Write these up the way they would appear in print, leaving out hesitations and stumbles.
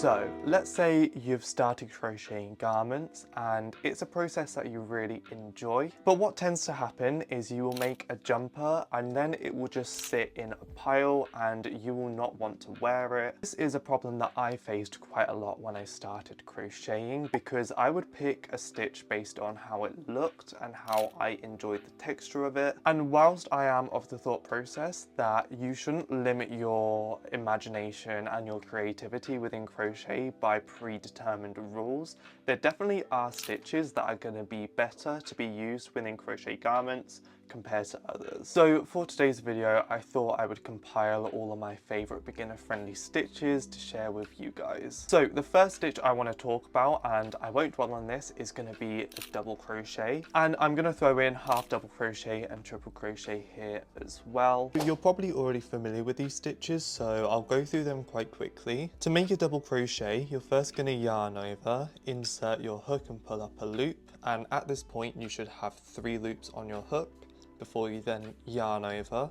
So let's say you've started crocheting garments and it's a process that you really enjoy, but what tends to happen is you will make a jumper and then it will just sit in a pile and you will not want to wear it. This is a problem that I faced quite a lot when I started crocheting because I would pick a stitch based on how it looked and how I enjoyed the texture of it. And whilst I am of the thought process that you shouldn't limit your imagination and your creativity within crochet by predetermined rules, there definitely are stitches that are going to be better to be used within crochet garments compared to others. So for today's video, I thought I would compile all of my favorite beginner friendly stitches to share with you guys. So the first stitch I want to talk about, and I won't dwell on this, is going to be a double crochet, and I'm going to throw in half double crochet and triple crochet here as well. You're probably already familiar with these stitches, so I'll go through them quite quickly. To make a double crochet, you're first going to yarn over, insert your hook and pull up a loop, and at this point you should have 3 loops on your hook before you then yarn over,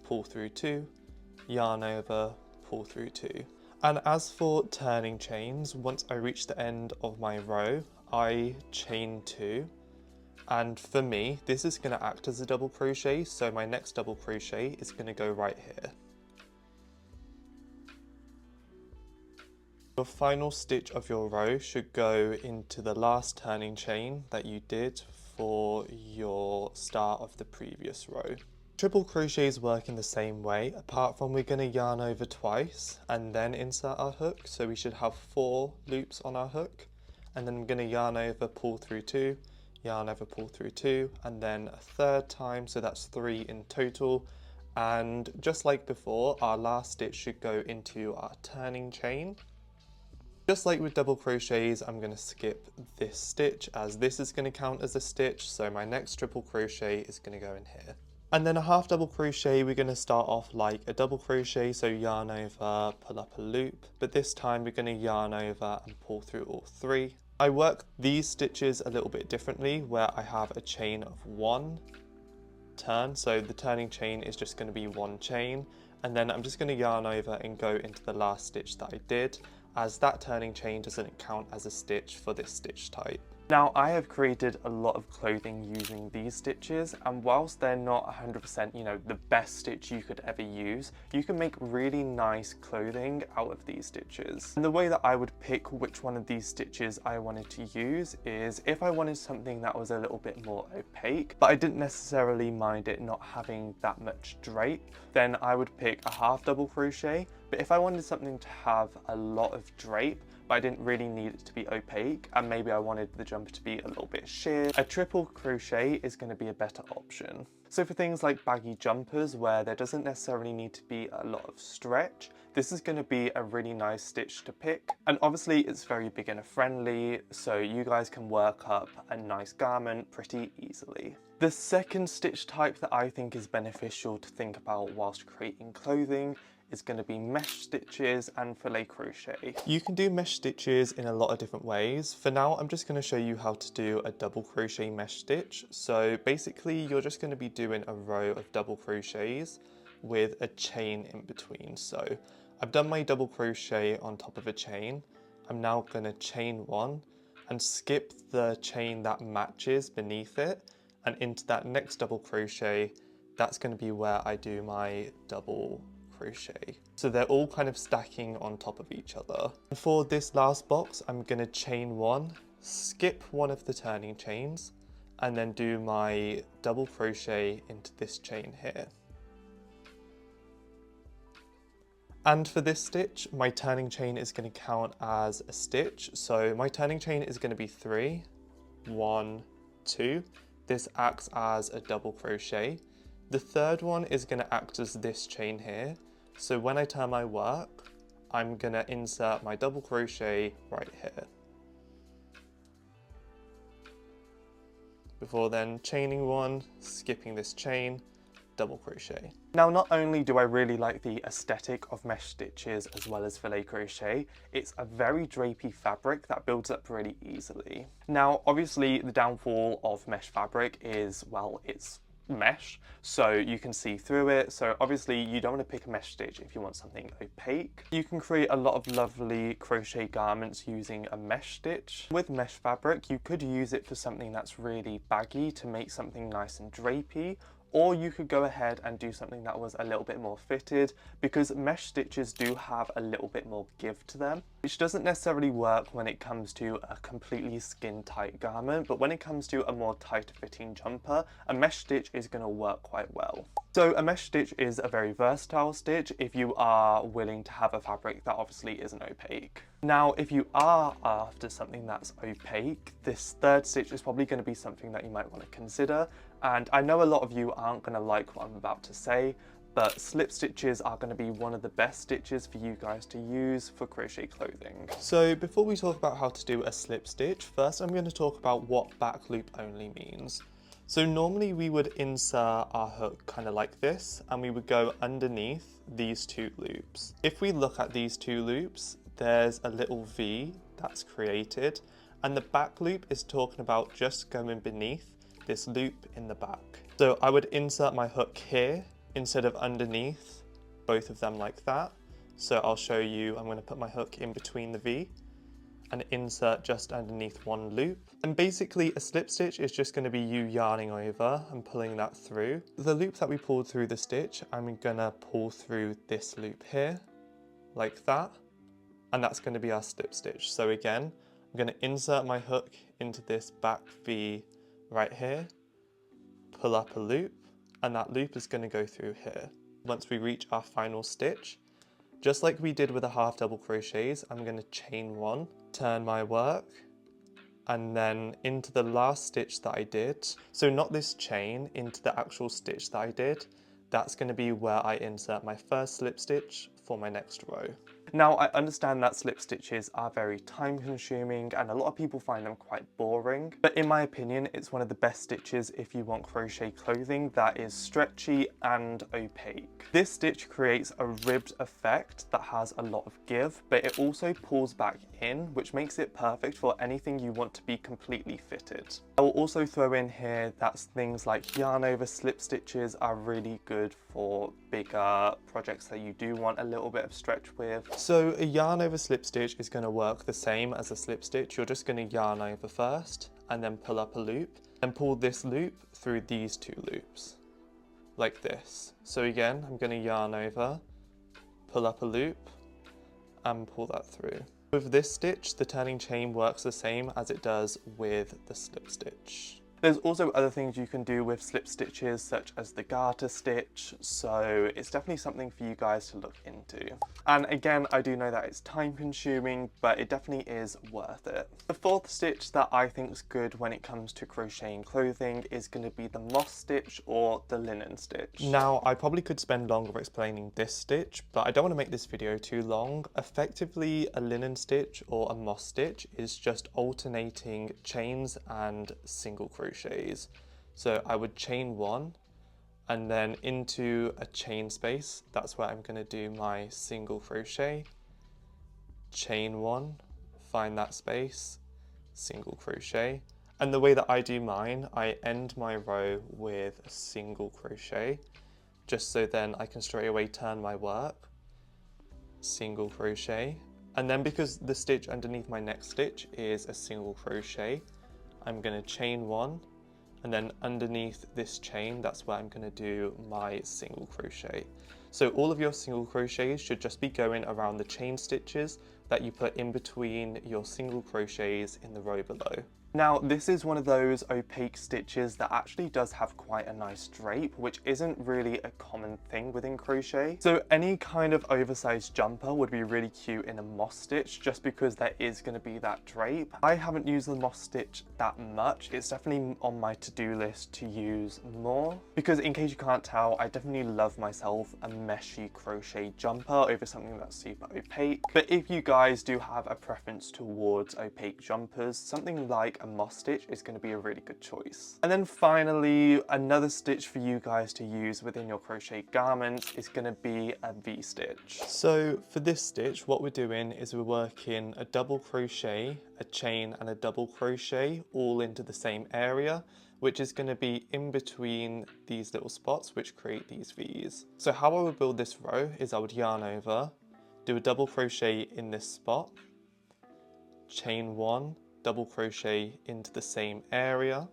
pull through 2, yarn over, pull through 2. And as for turning chains, once I reach the end of my row, I chain 2. And for me, this is going to act as a double crochet, so my next double crochet is going to go right here. Your final stitch of your row should go into the last turning chain that you did for your start of the previous row. Triple crochets work in the same way, apart from we're going to yarn over twice and then insert our hook, so we should have 4 loops on our hook, and then I'm going to yarn over, pull through 2, yarn over, pull through 2, and then a third time, so that's 3 in total. And just like before, our last stitch should go into our turning chain. Just like with double crochets, I'm going to skip this stitch as this is going to count as a stitch, so my next triple crochet is going to go in here. And then a half double crochet, we're going to start off like a double crochet, so yarn over, pull up a loop, but this time we're going to yarn over and pull through all 3. I work these stitches a little bit differently, where I have a chain of 1 turn, so the turning chain is just going to be 1 chain, and then I'm just going to yarn over and go into the last stitch that I did, as that turning chain doesn't count as a stitch for this stitch type. Now, I have created a lot of clothing using these stitches, and whilst they're not 100%, the best stitch you could ever use, you can make really nice clothing out of these stitches. And the way that I would pick which one of these stitches I wanted to use is if I wanted something that was a little bit more opaque, but I didn't necessarily mind it not having that much drape, then I would pick a half double crochet. But if I wanted something to have a lot of drape, but I didn't really need it to be opaque, and maybe I wanted the jumper to be a little bit sheer, a triple crochet is going to be a better option. So for things like baggy jumpers where there doesn't necessarily need to be a lot of stretch, this is going to be a really nice stitch to pick. And obviously it's very beginner friendly, so you guys can work up a nice garment pretty easily. The second stitch type that I think is beneficial to think about whilst creating clothing is going to be mesh stitches and filet crochet. You can do mesh stitches in a lot of different ways. For now, I'm just going to show you how to do a double crochet mesh stitch. So basically, you're just going to be doing a row of double crochets with a chain in between. So I've done my double crochet on top of a chain. I'm now going to chain 1 and skip the chain that matches beneath it, and into that next double crochet, that's going to be where I do my double crochet. So they're all kind of stacking on top of each other. And for this last box, I'm going to chain 1, skip one of the turning chains, and then do my double crochet into this chain here. And for this stitch, my turning chain is going to count as a stitch. So my turning chain is going to be 3, 1, 2. This acts as a double crochet. The third one is going to act as this chain here. So when I turn my work, I'm going to insert my double crochet right here. Before then chaining 1, skipping this chain, double crochet. Now, not only do I really like the aesthetic of mesh stitches as well as filet crochet, it's a very drapey fabric that builds up really easily. Now, obviously the downfall of mesh fabric is, well, it's mesh so you can see through it. So obviously you don't want to pick a mesh stitch if you want something opaque. You can create a lot of lovely crochet garments using a mesh stitch. With mesh fabric, you could use it for something that's really baggy to make something nice and drapey, or you could go ahead and do something that was a little bit more fitted, because mesh stitches do have a little bit more give to them, which doesn't necessarily work when it comes to a completely skin tight garment, but when it comes to a more tight fitting jumper, a mesh stitch is going to work quite well. So a mesh stitch is a very versatile stitch if you are willing to have a fabric that obviously isn't opaque. Now, if you are after something that's opaque, this third stitch is probably going to be something that you might want to consider. And I know a lot of you aren't going to like what I'm about to say, but slip stitches are going to be one of the best stitches for you guys to use for crochet clothing. So before we talk about how to do a slip stitch, first I'm going to talk about what back loop only means. So normally we would insert our hook kind of like this, and we would go underneath these two loops. If we look at these two loops, there's a little V that's created, and the back loop is talking about just going beneath this loop in the back. So I would insert my hook here instead of underneath both of them like that. So I'll show you, I'm going to put my hook in between the V and insert just underneath one loop. And basically a slip stitch is just going to be you yarning over and pulling that through. The loop that we pulled through the stitch, I'm going to pull through this loop here like that, and that's going to be our slip stitch. So again, I'm going to insert my hook into this back V right here, pull up a loop, and that loop is going to go through here. Once we reach our final stitch, just like we did with the half double crochets, I'm going to chain one, turn my work, and then into the last stitch that I did, so not this chain, into the actual stitch that I did, that's going to be where I insert my first slip stitch for my next row. Now, I understand that slip stitches are very time consuming and a lot of people find them quite boring, but in my opinion, it's one of the best stitches if you want crochet clothing that is stretchy and opaque. This stitch creates a ribbed effect that has a lot of give, but it also pulls back in, which makes it perfect for anything you want to be completely fitted. I will also throw in here that things like yarn over slip stitches are really good for bigger projects that you do want a little bit of stretch with. So a yarn over slip stitch is going to work the same as a slip stitch. You're just going to yarn over first and then pull up a loop and pull this loop through these two loops like this. So again, I'm going to yarn over, pull up a loop and pull that through. With this stitch, the turning chain works the same as it does with the slip stitch. There's also other things you can do with slip stitches, such as the garter stitch, so it's definitely something for you guys to look into. And again, I do know that it's time consuming, but it definitely is worth it. The fourth stitch that I think is good when it comes to crocheting clothing is going to be the moss stitch or the linen stitch. Now, I probably could spend longer explaining this stitch, but I don't want to make this video too long. Effectively, a linen stitch or a moss stitch is just alternating chains and single crochets. So I would chain one and then into a chain space, that's where I'm going to do my single crochet, chain one, find that space, single crochet. And the way that I do mine, I end my row with a single crochet, just so then I can straight away turn my work, single crochet. And then because the stitch underneath my next stitch is a single crochet, I'm going to chain one, and then underneath this chain, that's where I'm going to do my single crochet. So all of your single crochets should just be going around the chain stitches that you put in between your single crochets in the row below. Now, this is one of those opaque stitches that actually does have quite a nice drape, which isn't really a common thing within crochet. So any kind of oversized jumper would be really cute in a moss stitch, just because there is going to be that drape. I haven't used the moss stitch that much. It's definitely on my to-do list to use more, because in case you can't tell, I definitely love myself a meshy crochet jumper over something that's super opaque. But if you guys do have a preference towards opaque jumpers, something like a moss stitch is going to be a really good choice. And then finally, another stitch for you guys to use within your crochet garments is going to be a V-stitch. So for this stitch, what we're doing is we're working a double crochet, a chain and a double crochet all into the same area, which is going to be in between these little spots which create these V's. So how I would build this row is I would yarn over, do a double crochet in this spot, chain 1, double crochet into the same area,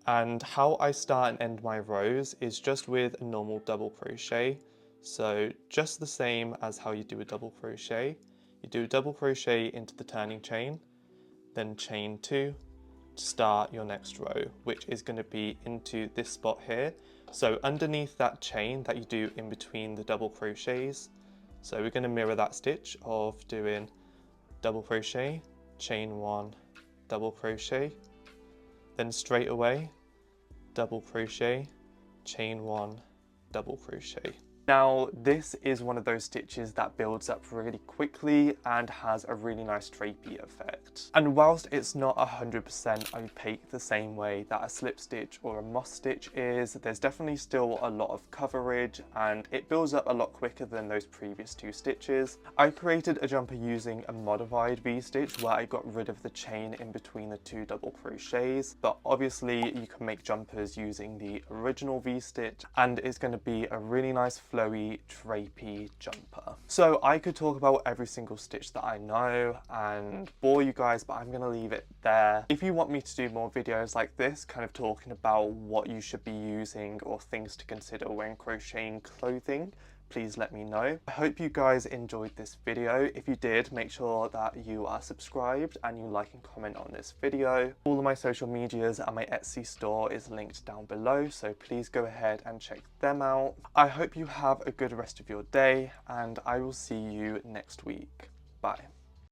and how I start and end my rows is just with a normal double crochet. So just the same as how you do a double crochet. You do a double crochet into the turning chain, then chain 2 to start your next row, which is going to be into this spot here. So underneath that chain that you do in between the double crochets, so we're going to mirror that stitch of doing double crochet, chain 1, double crochet, then straight away double crochet, chain 1, double crochet. Now this is one of those stitches that builds up really quickly and has a really nice drapey effect. And whilst it's not 100% opaque the same way that a slip stitch or a moss stitch is, there's definitely still a lot of coverage and it builds up a lot quicker than those previous two stitches. I created a jumper using a modified V-stitch where I got rid of the chain in between the two double crochets, but obviously you can make jumpers using the original V-stitch and it's going to be a really nice flowy, drapey jumper. So I could talk about every single stitch that I know and bore you guys, but I'm gonna leave it there. If you want me to do more videos like this, kind of talking about what you should be using or things to consider when crocheting clothing, please let me know. I hope you guys enjoyed this video. If you did, make sure that you are subscribed and you like and comment on this video. All of my social medias and my Etsy store is linked down below, so please go ahead and check them out. I hope you have a good rest of your day and I will see you next week. Bye.